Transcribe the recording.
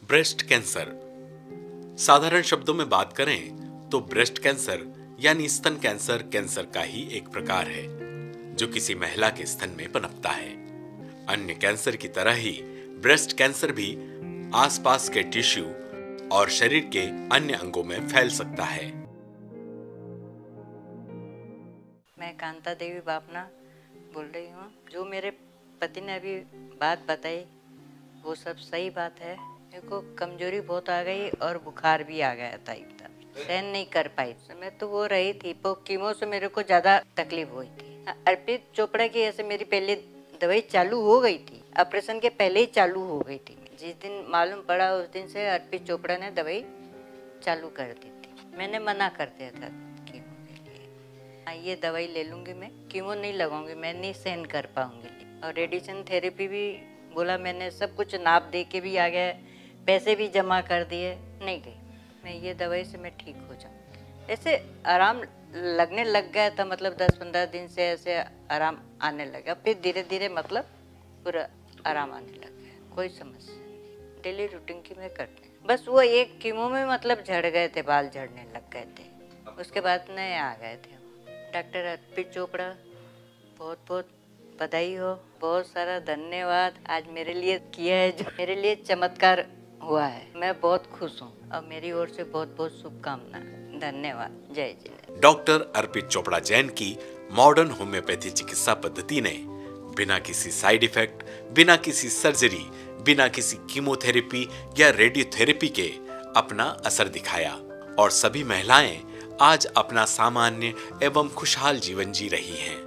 Breast cancer. साधारण शब्दों में बात करें तो ब्रेस्ट कैंसर यानी स्तन कैंसर कैंसर का ही एक प्रकार है जो किसी महिला के स्तन में पनपता है। अन्य कैंसर की तरह ही ब्रेस्ट कैंसर भी आसपास के टिश्यू और शरीर के अन्य अंगों में फैल सकता है। मैं कांता देवी बापना बोल रही हूँ। जो मेरे पति ने अभी बात बताई वो सब सही बात है। मेरे को कमजोरी बहुत आ गई और बुखार भी आ गया था एकदम, सहन नहीं कर पाई। मैं तो वो रही थी, वो कीमो से मेरे को ज्यादा तकलीफ हुई थी। अर्पित चोपड़ा की ऐसे मेरी पहले दवाई चालू हो गई थी, ऑपरेशन के पहले ही चालू हो गई थी। जिस दिन मालूम पड़ा उस दिन से अर्पित चोपड़ा ने दवाई चालू कर दी थी। मैंने मना कर दिया था कीमो के लिए, ये दवाई ले लूंगी, मैं कीमो नहीं लगाऊंगी, मैं नहीं सहन कर पाऊंगी। और रेडिएशन थेरेपी भी बोला, मैंने सब कुछ नाप दे के भी आ गया, पैसे भी जमा कर दिए, नहीं गई। मैं ये दवाई से मैं ठीक हो जाऊँ। ऐसे आराम लगने लग गया था, मतलब 10-15 दिन से ऐसे आराम आने लगा। फिर धीरे धीरे मतलब पूरा आराम आने लग गया। कोई समस्या नहीं, डेली रूटीन की मैं करती हूँ। बस वो एक कीमो में मतलब झड़ गए थे, बाल झड़ने लग गए थे, उसके बाद नए आ गए थे। डॉक्टर अर्पित चोपड़ा बहुत बहुत बधाई हो, बहुत सारा धन्यवाद। आज मेरे लिए किया है जो मेरे लिए चमत्कार हुआ है। मैं बहुत खुश हूँ और मेरी ओर से बहुत बहुत शुभकामना। धन्यवाद। जय जय। डॉक्टर अर्पित चोपड़ा जैन की मॉडर्न होम्योपैथी चिकित्सा पद्धति ने बिना किसी साइड इफेक्ट, बिना किसी सर्जरी, बिना किसी कीमोथेरेपी या रेडियोथेरेपी के अपना असर दिखाया और सभी महिलाएं आज अपना सामान्य एवं खुशहाल जीवन जी रही हैं।